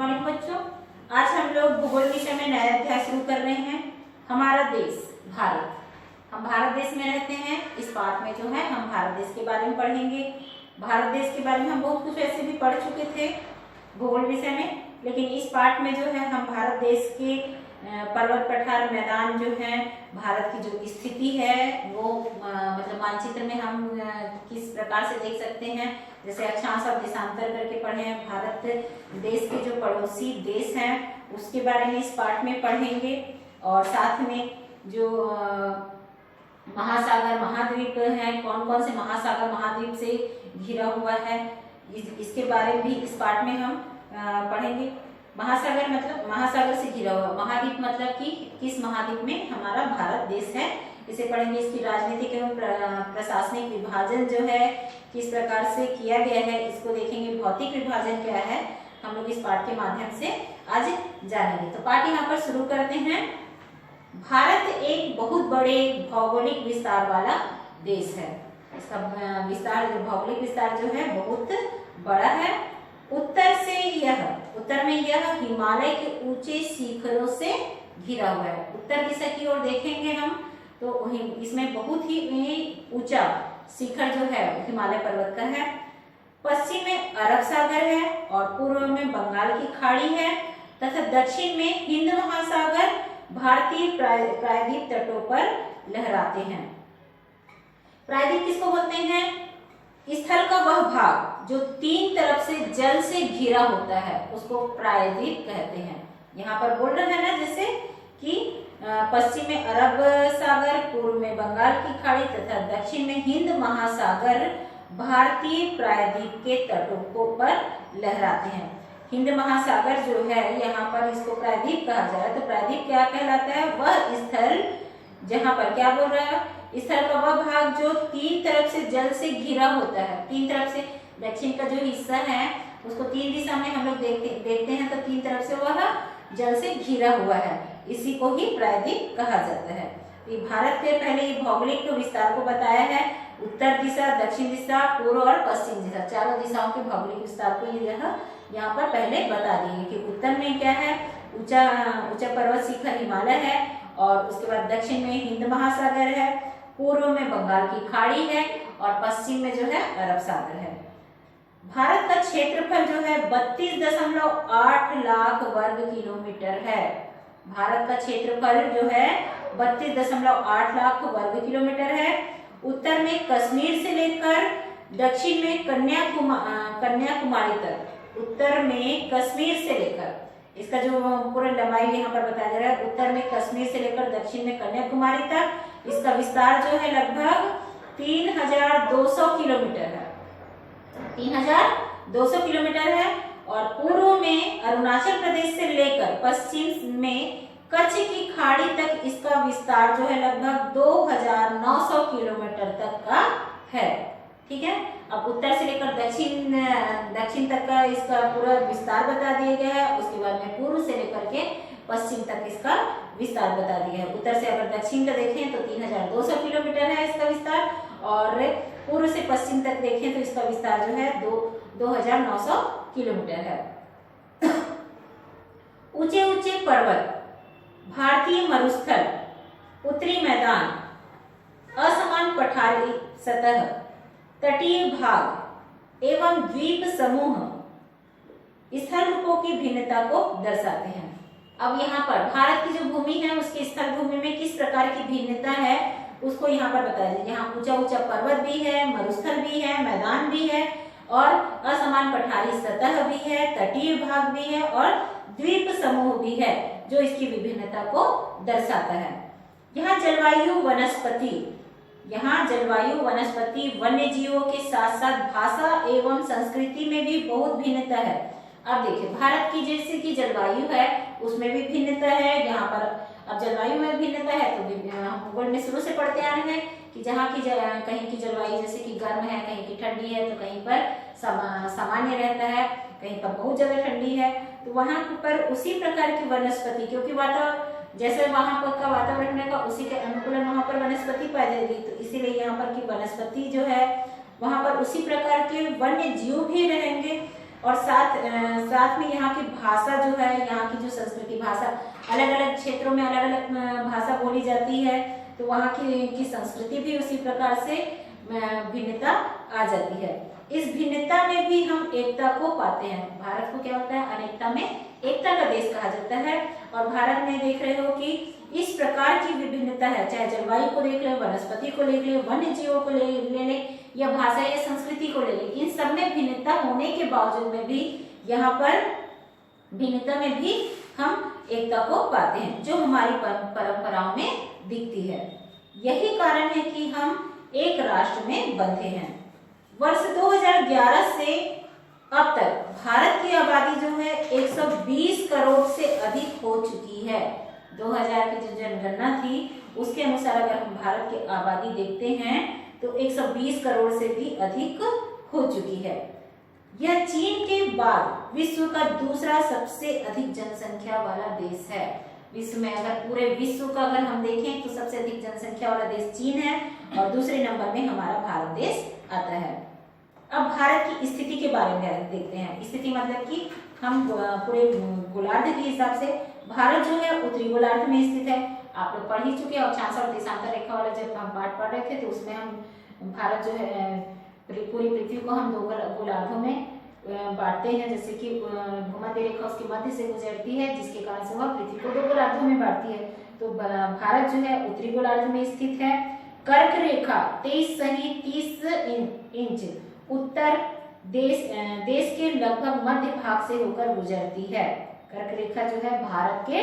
Morning बच्चों। आज हम लोग भूगोल विषय में नया अध्याय शुरू कर रहे हैं। हमारा देश भारत, हम भारत देश में रहते हैं। इस पाठ में जो है हम भारत देश के बारे में पढ़ेंगे। भारत देश के बारे में हम बहुत कुछ ऐसे भी पढ़ चुके थे भूगोल विषय में, लेकिन इस पाठ में जो है हम भारत देश के पर्वत पठार मैदान जो है, भारत की जो स्थिति है वो मतलब मानचित्र में हम किस प्रकार से देख सकते हैं, जैसे अक्षांश और देशांतर करके पढ़े हैं। भारत देश के जो पड़ोसी देश हैं उसके बारे में इस पाठ में पढ़ेंगे, और साथ में जो महासागर महाद्वीप है, कौन कौन से महासागर महाद्वीप से घिरा हुआ है, इसके बारे में भी इस पाठ में हम पढ़ेंगे। महासागर मतलब महासागर से घिरा हुआ, महाद्वीप मतलब कि किस महाद्वीप में हमारा भारत देश है, इसे पढ़ेंगे। इसकी राजनीतिक एवं प्रशासनिक विभाजन जो है किस प्रकार से किया गया है इसको देखेंगे। भौतिक विभाजन क्या है हम लोग इस पाठ के माध्यम से आज जानेंगे। तो पाठ यहाँ पर शुरू करते हैं। भारत एक बहुत बड़े भौगोलिक विस्तार वाला देश है। इसका विस्तार, भौगोलिक विस्तार जो है बहुत बड़ा है। उत्तर में यह हिमालय के ऊंचे शिखरों से घिरा हुआ है। उत्तर दिशा की ओर देखेंगे हम तो इसमें बहुत ही ऊंचा शिखर जो है हिमालय पर्वत का है। पश्चिम में अरब सागर है और पूर्व में बंगाल की खाड़ी है तथा दक्षिण में हिंद महासागर भारतीय प्रायद्वीप तटों पर लहराते हैं। प्रायद्वीप किसको बोलते हैं? स्थल का वह भाग जो तीन तरफ से जल से घिरा होता है उसको प्रायद्वीप कहते हैं। यहाँ पर बोल रहे हैं ना जैसे कि पश्चिम में अरब सागर, पूर्व में बंगाल की खाड़ी तथा दक्षिण में हिंद महासागर भारतीय प्रायद्वीप के तटों पर लहराते हैं। हिंद महासागर जो है यहाँ पर इसको प्रायद्वीप कहा जा रहा है। तो प्रायद्वीप क्या कहलाता है? वह स्थल जहाँ पर क्या बोल रहा है, स्थल का वह भाग जो तीन तरफ से जल से घिरा होता है। तीन तरफ से, दक्षिण का जो हिस्सा है उसको तीन दिशा में हम लोग देखते हैं तो तीन तरफ से वह जल से घिरा हुआ है, इसी को ही प्रायद्वीप कहा जाता है। ये भारत के पहले ये भौगोलिक विस्तार को बताया है। उत्तर दिशा, दक्षिण दिशा, पूर्व और पश्चिम दिशा, चारों दिशाओं के भौगोलिक विस्तार को यहाँ पर पहले बता दिए कि उत्तर में क्या है, ऊंचा पर्वत शिखर हिमालय है, और उसके बाद दक्षिण में हिंद महासागर है, पूर्व में बंगाल की खाड़ी है और पश्चिम में जो है अरब सागर है। भारत का क्षेत्रफल जो है 32.8 लाख वर्ग किलोमीटर है। भारत का क्षेत्रफल जो है 32.8 लाख वर्ग किलोमीटर है। उत्तर में कश्मीर से लेकर दक्षिण में कन्याकुमारी तक, उत्तर में कश्मीर से लेकर, इसका जो पूरा लंबाई यहाँ पर बताया जा रहा है, उत्तर में कश्मीर से लेकर दक्षिण में कन्याकुमारी तक इसका विस्तार जो है लगभग 3200 किलोमीटर है। 3200 किलोमीटर है। और पूर्व में अरुणाचल प्रदेश से लेकर पश्चिम में कच्छ की खाड़ी तक इसका विस्तार जो है लगभग 2900 किलोमीटर तक का है। ठीक है। अब उत्तर से लेकर दक्षिण तक का इसका पूरा विस्तार बता दिया गया है। उसके बाद में पूर्व से लेकर के पश्चिम तक इसका विस्तार बता दिया है। उत्तर से अगर दक्षिण का देखें तो 3200 किलोमीटर है इसका विस्तार, और पूर्व से पश्चिम तक देखें तो इसका विस्तार जो है 2900 किलोमीटर है। ऊंचे ऊंचे पर्वत, भारतीय मरुस्थल, उत्तरी मैदान, असमान पठारी सतह, तटीय भाग एवं द्वीप समूह स्थल रूपों की भिन्नता को दर्शाते हैं। अब यहाँ पर भारत की जो भूमि है उसकी स्थल भूमि में किस प्रकार की भिन्नता है उसको यहाँ पर बताया जाए। यहाँ ऊंचा ऊंचा पर्वत भी है, मरुस्थल भी है, मैदान भी है, और असमान पठारी सतह भी है, तटीय भाग भी है और द्वीप समूह भी है जो इसकी विभिन्नता को दर्शाता है। यहाँ जलवायु वनस्पति वन्य जीवों के साथ साथ भाषा एवं संस्कृति में भी बहुत भिन्नता है। अब देखिए भारत की जैसे की जलवायु है उसमें भी भिन्नता है। यहाँ पर अब जलवायु में भिन्नता है तो भूगोल में शुरू से पढ़ते आ रहे हैं कि जहाँ की कहीं की जलवायु जैसे कि गर्म है, कहीं की ठंडी है, तो कहीं पर सामान्य रहता है, कहीं पर बहुत ज्यादा ठंडी है। तो वहाँ पर उसी प्रकार की वनस्पति, क्योंकि जैसे वहाँ पर का वातावरण रहेगा उसी के अनुकूलन वहाँ पर वनस्पति पाई जाएगी, तो इसीलिए यहाँ पर की वनस्पति जो है वहाँ पर उसी प्रकार के वन्य जीव भी रहेंगे। और साथ में यहाँ की भाषा जो है, यहाँ की जो संस्कृति भाषा, अलग अलग क्षेत्रों में अलग अलग भाषा बोली जाती है, तो वहाँ की संस्कृति भी उसी प्रकार से भिन्नता आ जाती है। इस भिन्नता में भी हम एकता को पाते हैं। भारत को क्या होता है, अनेकता में एकता का देश कहा जाता है। और भारत में देख रहे हो कि इस प्रकार की विभिन्नता है, चाहे जलवायु को देख ले, वनस्पति को देख ले, वन्य जीवों को ले ले या भाषा या संस्कृति को ले ले, इन सब में भिन्नता होने के बावजूद में भी यहाँ पर भिन्नता में भी हम एकता को पाते हैं, जो हमारी परंपराओं में दिखती है। यही कारण है कि हम एक राष्ट्र में बंधे हैं। वर्ष 2011 से अब तक भारत की आबादी जो है 120 करोड़ से अधिक हो चुकी है। 2000 की जो जनगणना थी उसके अनुसार अगर हम भारत की आबादी देखते हैं तो 120 करोड़ से भी अधिक हो चुकी है। यह चीन के बाद विश्व का दूसरा सबसे अधिक जनसंख्या वाला देश है। विश्व में अगर पूरे विश्व का अगर हम देखें तो सबसे अधिक जनसंख्या वाला देश चीन है और दूसरे नंबर में हमारा भारत देश आता है। अब भारत की स्थिति के बारे में देखते हैं। स्थिति मतलब कि हम पूरे गोलार्ध के हिसाब से भारत जो है उत्तरी गोलार्ध में स्थित है। आप लोग पढ़ ही चुके हैं। अक्षांश और देशांतर रेखा वाला जब हम पाठ पढ़ रहे थे तो उसमें हम भारत जो है पूरी पृथ्वी को हम 2 गोलार्धों में बांटते हैं। जैसे कि भूमध्य रेखा उसके मध्य से गुजरती है, जिसके कारण से वह पृथ्वी को 2 गोलार्धों में बांटती है। तो भारत जो है उत्तरी गोलार्ध में स्थित है। कर्क रेखा 23.30 इंच उत्तर देश के लगभग मध्य भाग से होकर गुजरती है। कर्क रेखा जो है भारत के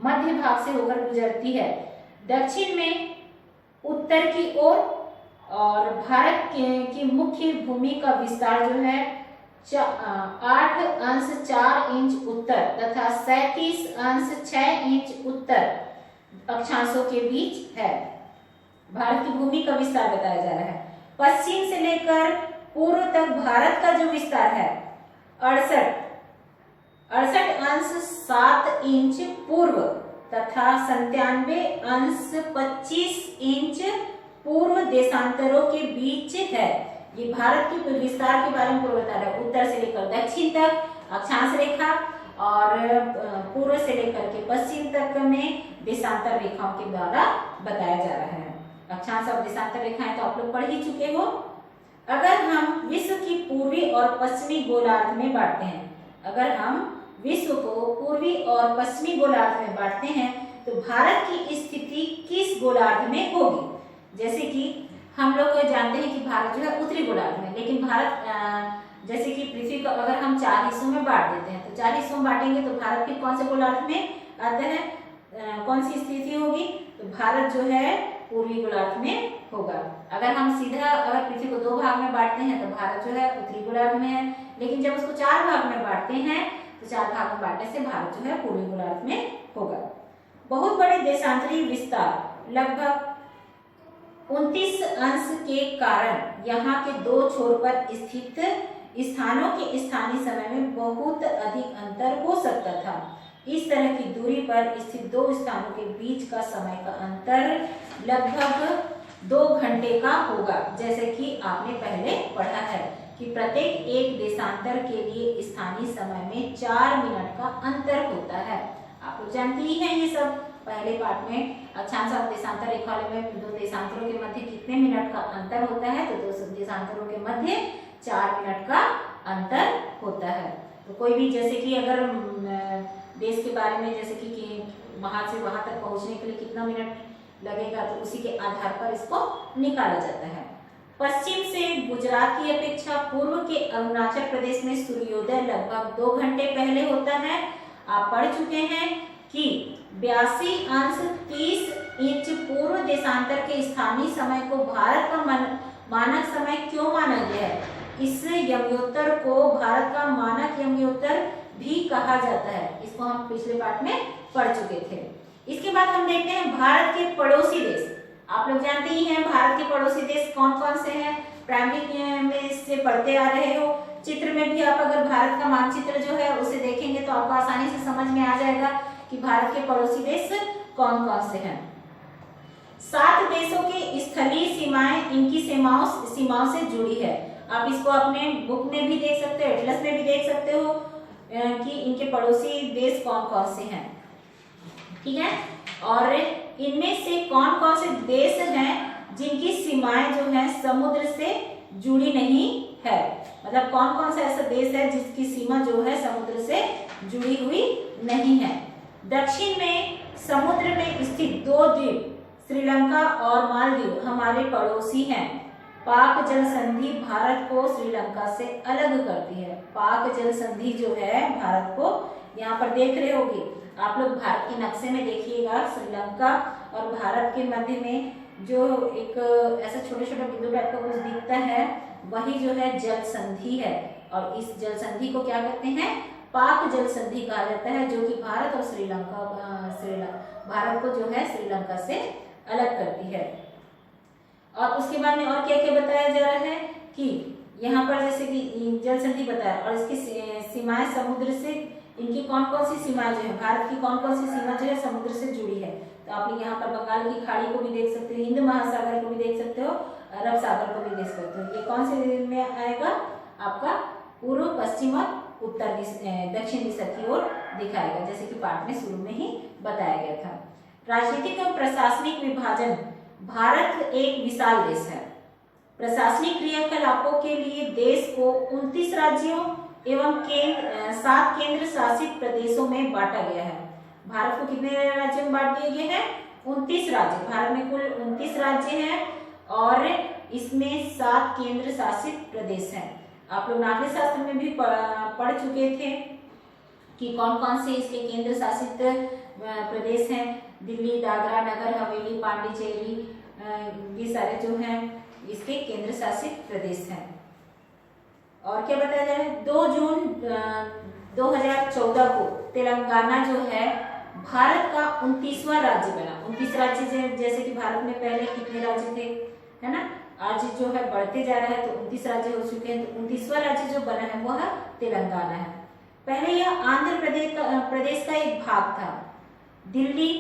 मध्य भाग से होकर गुजरती है। दक्षिण में उत्तर की ओर और भारत की मुख्य भूमि का विस्तार जो है 8.4 इंच उत्तर तथा 37.6 इंच उत्तर अक्षांशों के बीच है। भारत की भूमि का विस्तार बताया जा रहा है। पश्चिम से लेकर पूर्व तक भारत का जो विस्तार है 68.7 इंच पूर्व तथा 97.25 इंच पूर्व देशांतरों के बीच है। ये भारत की विस्तार के बारे में पूर्व बता रहा है। उत्तर से लेकर दक्षिण तक अक्षांश रेखा और पूर्व से लेकर के पश्चिम तक में देशांतर रेखाओं के द्वारा बताया जा रहा है। अक्षांश और देशांतर रेखाएं तो आप लोग पढ़ ही चुके हो। अगर हम विश्व की पूर्वी और पश्चिमी गोलार्ध में बांटते हैं, अगर हम विश्व को पूर्वी और पश्चिमी गोलार्ध में बांटते हैं तो भारत की स्थिति किस गोलार्ध में होगी? जैसे कि हम लोग जानते हैं कि भारत जो है उत्तरी गोलार्ध में, लेकिन भारत जैसे कि पृथ्वी को अगर हम 4 हिस्सों में बांट देते हैं तो 4 हिस्सों में बांटेंगे तो भारत फिर कौन से गोलार्ध में आता है, कौन सी स्थिति होगी? तो भारत जो है पूर्वी गोलार्ध में होगा। अगर हम सीधा अगर पृथ्वी को 2 भाग में बांटते हैं तो भारत जो है उत्तरी गोलार्ध में है, लेकिन जब उसको 4 भाग में बांटते हैं तो 4 भाग में बांटने से भारत जो है पूर्वी गोलार्ध में होगा। बहुत बड़े देशांतरी विस्तार लगभग 29 अंश के कारण यहाँ के 2 छोर पर स्थित स्थानों के स्थानीय समय में बहुत अधिक अंतर हो सकता था। इस तरह की दूरी पर स्थित 2 स्थानों के बीच का समय का अंतर लगभग 2 घंटे का होगा। जैसे कि आपने पहले पढ़ा है कि प्रत्येक एक देशांतर के लिए स्थानीय समय में 4 मिनट का अंतर होता है। आप लोग जानते ही हैं ये सब। पहले पार्ट में अक्षांश और देशांतर रेखा में 2 देशांतरों के मध्य कितने मिनट का अंतर होता है, तो 2 देशांतरों के मध्य 4 मिनट का अंतर होता है। तो कोई भी जैसे कि अगर देश के बारे में जैसे कि वहां से वहां तक पहुंचने के लिए कितना मिनट लगेगा तो उसी के आधार पर इसको निकाला जाता है। पश्चिम से गुजरात की अपेक्षा पूर्व के अरुणाचल प्रदेश में सूर्योदय लगभग 2 घंटे पहले होता है। आप पढ़ चुके हैं कि 82.30 इंच पूर्व देशांतर के स्थानीय समय को भारत का मानक समय क्यों माना गया है? इस यमयोत्तर को भारत का मानक यमयोत्तर भी कहा जाता है। इसको हम पिछले पाठ में पढ़ चुके थे। इसके बाद हम देखते हैं भारत के पड़ोसी देश। आप लोग जानते ही हैं भारत के पड़ोसी देश कौन कौन से हैं, प्राइमरी में से पढ़ते आ रहे हो। चित्र में भी आप अगर भारत का मानचित्र जो है उसे देखेंगे तो आपको आसानी से समझ में आ जाएगा कि भारत के पड़ोसी देश कौन कौन से हैं। 7 देशों की स्थलीय सीमाएं इनकी सीमाओं से जुड़ी है। आप इसको अपने बुक में भी देख सकते हो, एटलस में भी देख सकते हो कि इनके पड़ोसी देश कौन कौन से हैं, ठीक है। और इनमें से कौन कौन से देश हैं जिनकी सीमाएं जो है समुद्र से जुड़ी नहीं है, मतलब कौन कौन सा ऐसा देश है जिसकी सीमा जो है समुद्र से जुड़ी हुई नहीं है। दक्षिण में समुद्र में स्थित 2 द्वीप श्रीलंका और मालदीव हमारे पड़ोसी हैं। पाक जल संधि भारत को श्रीलंका से अलग करती है। पाक जल संधि जो है भारत को, यहाँ पर देख रहे होगे आप लोग, भारत के नक्शे में देखिएगा, श्रीलंका और भारत के मध्य में जो एक ऐसा छोटे छोटे बिंदु टाइप का कुछ दिखता है, वही जो है जल संधि है। और इस जल संधि को क्या कहते हैं, पाक जल संधि कहा जाता है, जो कि भारत और भारत को जो है श्रीलंका से अलग करती है। और उसके बाद में और क्या क्या बताया जा रहा है कि यहाँ पर जैसे कि जल संधि बताया और इसकी सीमाएं समुद्र से, इनकी कौन कौन सी सीमाएं जो है, भारत की कौन कौन सी सीमा जो है समुद्र से जुड़ी है। तो आप लोग यहाँ पर बंगाल की खाड़ी को भी देख सकते हो, हिंद महासागर को भी देख सकते हो, अरब सागर को भी देख सकते हो। ये कौन से में आएगा, आपका पूर्व, पश्चिम और उत्तर दक्षिण दिशा की ओर दिखाएगा, जैसे कि पाठ में शुरू में ही बताया गया था। राजनीतिक एवं प्रशासनिक विभाजन, भारत एक विशाल देश है। प्रशासनिक क्रियाकलापों के लिए देश को 29 राज्यों एवं 7 केंद्र शासित प्रदेशों में बांटा गया है। भारत को कितने राज्यों में बांट दिए गए हैं, 29 राज्य। भारत में कुल 29 राज्य हैं और इसमें 7 केंद्र शासित प्रदेश हैं। आप लोग नागरिक शास्त्र में भी पढ़ चुके थे कि कौन कौन से इसके केंद्र शासित प्रदेश हैं। दिल्ली, दादरा नगर हवेली, पांडिचेरी, ये सारे जो हैं इसके केंद्र शासित प्रदेश हैं। और क्या बताया जा रहा है, 2 जून 2014 को तेलंगाना जो है भारत का 29वां राज्य बना। 29 राज्य जैसे कि भारत में पहले कितने राज्य थे, है ना, आज जो है बढ़ते जा रहा है, तो 29 राज्य हो चुके हैं। तो 29वां राज्य जो बना है वो है तेलंगाना है। पहले यह आंध्र प्रदेश का एक भाग था। दिल्ली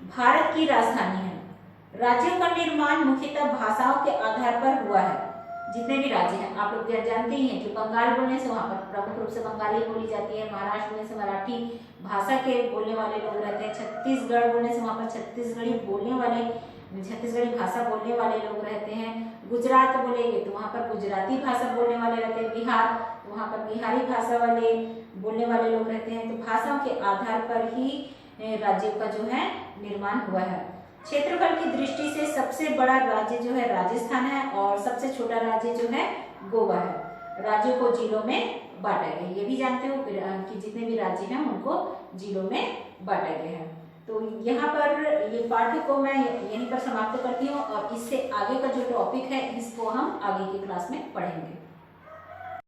भारत की राजधानी है। राज्यों का निर्माण मुख्यतः भाषाओं के आधार पर हुआ है। जितने भी राज्य हैं आप लोग जानते ही हैं कि बंगाल बोलने से वहाँ पर प्रमुख रूप से बंगाली बोली जाती है, महाराष्ट्र बोलने से मराठी भाषा के बोलने वाले लोग रहते हैं, छत्तीसगढ़ बोलने से वहाँ पर छत्तीसगढ़ी भाषा बोलने वाले लोग रहते हैं, गुजरात बोलेंगे तो वहाँ पर गुजराती भाषा बोलने वाले रहते हैं, बिहार तो वहाँ पर बिहारी भाषा वाले बोलने वाले लोग रहते हैं। तो भाषाओं के आधार पर ही राज्यों का जो है निर्माण हुआ है। क्षेत्रफल की दृष्टि से सबसे बड़ा राज्य जो है राजस्थान है और सबसे छोटा राज्य जो है गोवा है। राज्यों को जिलों में बांटा गया, ये भी जानते हो कि जितने भी राज्य हैं उनको जिलों में बांटा गया है। तो यहाँ पर ये पाठ को मैं यहीं पर समाप्त करती हूँ और इससे आगे का जो टॉपिक है इसको हम आगे की क्लास में पढ़ेंगे।